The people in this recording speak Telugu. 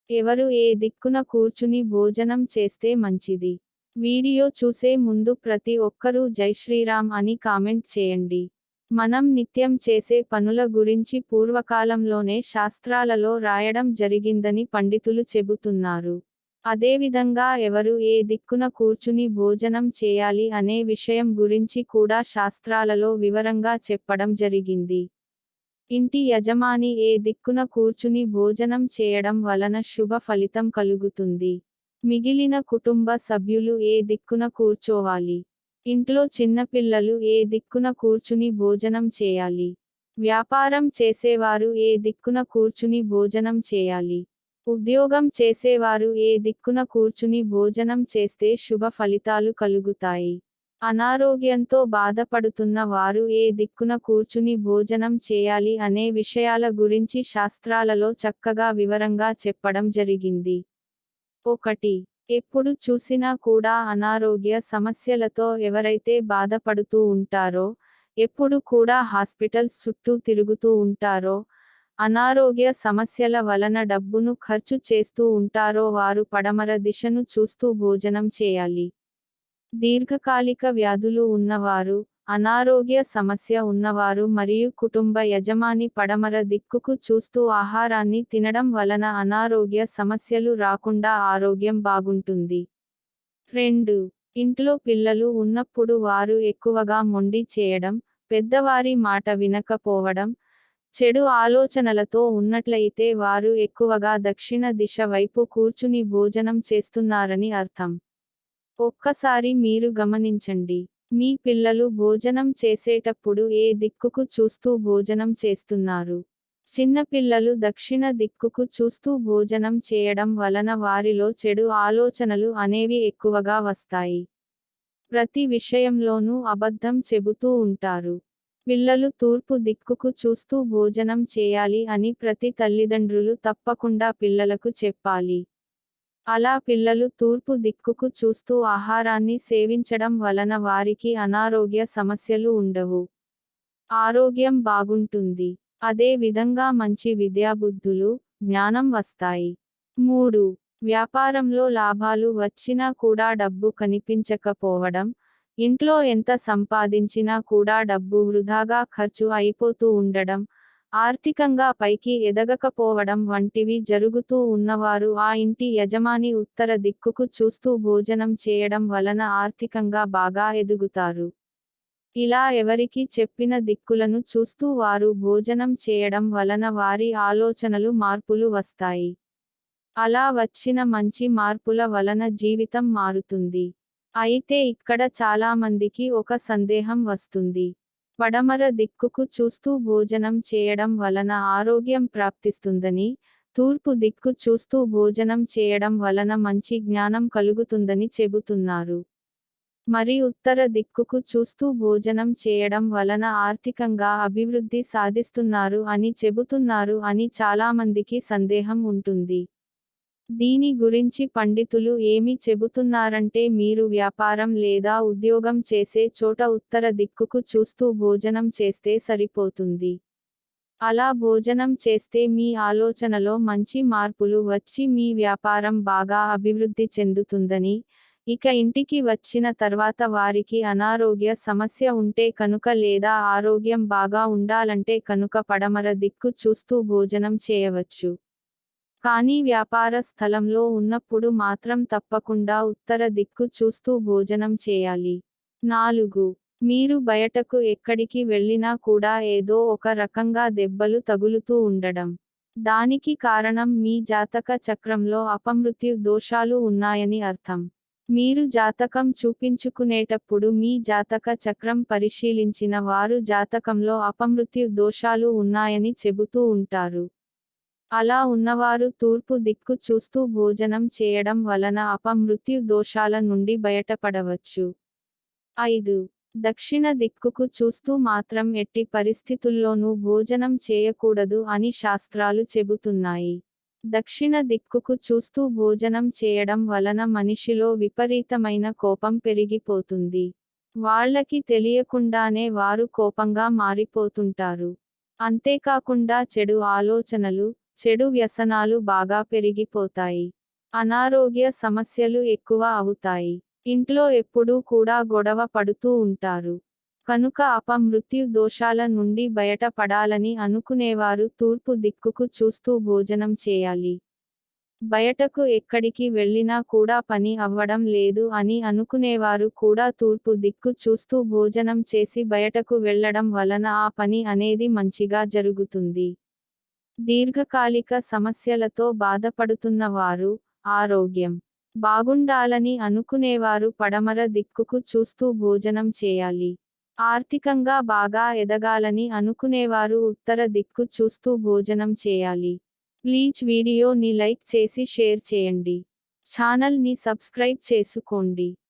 ఎవరు ఏ దిక్కున కూర్చుని భోజనం చేస్తే మంచిది? వీడియో చూసే ముందు ప్రతి ఒక్కరూ జై శ్రీరామ్ అని కామెంట్ చేయండి. మనం నిత్యం చేసే పనుల గురించి పూర్వకాలంలోనే శాస్త్రాలలో రాయడం జరిగిందని పండితులు చెబుతున్నారు. అదేవిధంగా ఎవరు ఏ దిక్కున కూర్చుని భోజనం చేయాలి అనే విషయం గురించి కూడా శాస్త్రాలలో వివరంగా చెప్పడం జరిగింది. ఇంటి యజమాని ఏ దిక్కున కూర్చుని భోజనం చేయడం వలన శుభ ఫలితం కలుగుతుంది. మిగిలిన కుటుంబ సభ్యులు ఏ దిక్కున కూర్చోవాలి? ఇంట్లో చిన్నపిల్లలు ఏ దిక్కున కూర్చుని భోజనం చేయాలి? వ్యాపారం చేసేవారు ఏ దిక్కున కూర్చుని భోజనం చేయాలి? ఉద్యోగం చేసేవారు ఏ దిక్కున కూర్చుని భోజనం చేస్తే శుభ ఫలితాలు కలుగుతాయి? అనారోగ్యంతో బాధపడుతున్న వారు ఏ దిక్కున కూర్చుని భోజనం చేయాలి అనే విషయాల గురించి శాస్త్రాలలో చక్కగా వివరంగా చెప్పడం జరిగింది. 1. ఎప్పుడు చూసినా కూడా అనారోగ్య సమస్యలతో ఎవరైతే బాధపడుతూ ఉంటారో, ఎప్పుడు కూడా హాస్పిటల్స్ చుట్టూ తిరుగుతూ ఉంటారో, అనారోగ్య సమస్యల వలన డబ్బును ఖర్చు చేస్తూ ఉంటారో వారు పడమర దిశను చూస్తూ భోజనం చేయాలి. దీర్ఘకాలిక వ్యాధులు ఉన్నవారు, అనారోగ్య సమస్య ఉన్నవారు మరియు కుటుంబ యజమాని పడమర దిక్కుకు చూస్తూ ఆహారాన్ని తినడం వలన అనారోగ్య సమస్యలు రాకుండా ఆరోగ్యం బాగుంటుంది. 2. ఇంట్లో పిల్లలు ఉన్నప్పుడు వారు ఎక్కువగా మొండి చేయడం, పెద్దవారి మాట వినకపోవడం, చెడు ఆలోచనలతో ఉన్నట్లయితే వారు ఎక్కువగా దక్షిణ దిశ వైపు కూర్చుని భోజనం చేస్తున్నారని అర్థం. ఒక్కసారి మీరు గమనించండి. మీ పిల్లలు భోజనం చేసేటప్పుడు ఏ దిక్కుకు చూస్తూ భోజనం చేస్తున్నారు? చిన్నపిల్లలు దక్షిణ దిక్కుకు చూస్తూ భోజనం చేయడం వలన వారిలో చెడు ఆలోచనలు అనేవి ఎక్కువగా వస్తాయి. ప్రతి విషయంలోనూ అబద్ధం చెబుతూ ఉంటారు. పిల్లలు తూర్పు దిక్కుకు చూస్తూ భోజనం చేయాలి అని ప్రతి తల్లిదండ్రులు తప్పకుండా పిల్లలకు చెప్పాలి. అలా పిల్లలు తూర్పు దిక్కుకు చూస్తూ ఆహారాన్ని సేవించడం వలన వారికి అనారోగ్య సమస్యలు ఉండవు. ఆరోగ్యం బాగుంటుంది. అదే విధంగా మంచి విద్యాబుద్ధులు, జ్ఞానం వస్తాయి. 3. వ్యాపారంలో లాభాలు వచ్చినా కూడా డబ్బు కనిపించకపోవడం, ఇంట్లో ఎంత సంపాదించినా కూడా డబ్బు వృధాగా ఖర్చు అయిపోతూ ఉండడం, ఆర్థికంగా పైకి ఎదగకపోవడం వంటివి జరుగుతూ ఉన్నవారు ఆ ఇంటి యజమాని ఉత్తర దిక్కుకు చూస్తూ భోజనం చేయడం వలన ఆర్థికంగా బాగా ఎదుగుతారు. ఇలా ఎవరికి చెప్పిన దిక్కులను చూస్తూ వారు భోజనం చేయడం వలన వారి ఆలోచనలు మార్పులు వస్తాయి. అలా వచ్చిన మంచి మార్పుల వలన జీవితం మారుతుంది. అయితే ఇక్కడ చాలామందికి ఒక సందేహం వస్తుంది. పడమర దిక్కుకు చూస్తూ భోజనం చేయడం వలన ఆరోగ్యం ప్రాప్తిస్తుందని, తూర్పు దిక్కు చూస్తూ భోజనం చేయడం వలన మంచి జ్ఞానం కలుగుతుందని చెబుతున్నారు. మరి ఉత్తర దిక్కుకు చూస్తూ భోజనం చేయడం వలన ఆర్థికంగా అభివృద్ధి సాధిస్తున్నారు అని చెబుతున్నారు అని చాలామందికి సందేహం ఉంటుంది. దీని గురించి పండితులు ఏమి చెబుతున్నారంటే మీరు వ్యాపారం లేదా ఉద్యోగం చేసే చోట ఉత్తర దిక్కుకు చూస్తూ భోజనం చేస్తే సరిపోతుంది. అలా భోజనం చేస్తే మీ ఆలోచనలో మంచి మార్పులు వచ్చి మీ వ్యాపారం బాగా అభివృద్ధి చెందుతుందని, ఇక ఇంటికి వచ్చిన తర్వాత వారికి అనారోగ్య సమస్య ఉంటే కనుక లేదా ఆరోగ్యం బాగా ఉండాలంటే కనుక పడమర దిక్కు చూస్తూ భోజనం చేయవచ్చు. కానీ వ్యాపార స్థలంలో ఉన్నప్పుడు మాత్రం తప్పకుండా ఉత్తర దిక్కు చూస్తూ భోజనం చేయాలి. 4. మీరు బయటకు ఎక్కడికి వెళ్ళినా కూడా ఏదో ఒక రకంగా దెబ్బలు తగులుతూ ఉండడం. దానికి కారణం మీ జాతక చక్రంలో అపమృత్యు దోషాలు ఉన్నాయని అర్థం. మీరు జాతకం చూపించుకునేటప్పుడు మీ జాతక చక్రం పరిశీలించిన వారు జాతకంలో అపమృత్యు దోషాలు ఉన్నాయని చెబుతూ ఉంటారు. అలా ఉన్నవారు తూర్పు దిక్కు చూస్తూ భోజనం చేయడం వలన అపమృత్యు దోషాల నుండి బయటపడవచ్చు. 5. దక్షిణ దిక్కుకు చూస్తూ మాత్రం ఎట్టి పరిస్థితుల్లోనూ భోజనం చేయకూడదు అని శాస్త్రాలు చెబుతున్నాయి. దక్షిణ దిక్కుకు చూస్తూ భోజనం చేయడం వలన మనిషిలో విపరీతమైన కోపం పెరిగిపోతుంది. వాళ్ళకి తెలియకుండానే వారు కోపంగా మారిపోతుంటారు. అంతేకాకుండా చెడు ఆలోచనలు, చెడు వ్యసనాలు బాగా పెరిగిపోతాయి. అనారోగ్య సమస్యలు ఎక్కువ అవుతాయి. ఇంట్లో ఎప్పుడూ కూడా గొడవ పడుతూ ఉంటారు. కనుక అపమృత్యు దోషాల నుండి బయట పడాలని అనుకునేవారు తూర్పు దిక్కుకు చూస్తూ భోజనం చేయాలి. బయటకు ఎక్కడికి వెళ్ళినా కూడా పని అవ్వడం లేదు అని అనుకునేవారు కూడా తూర్పు దిక్కు చూస్తూ భోజనం చేసి బయటకు వెళ్ళడం వలన ఆ పని అనేది మంచిగా జరుగుతుంది. దీర్ఘకాలిక సమస్యలతో బాధపడుతున్న వారు, ఆరోగ్యం బాగుండాలని అనుకునేవారు పడమర దిక్కుకు చూస్తూ భోజనం చేయాలి. ఆర్థికంగా బాగా ఎదగాలని అనుకునేవారు ఉత్తర దిక్కు చూస్తూ భోజనం చేయాలి. ప్లీజ్ వీడియోని లైక్ చేసి షేర్ చేయండి. ఛానల్ ని సబ్స్క్రైబ్ చేసుకోండి.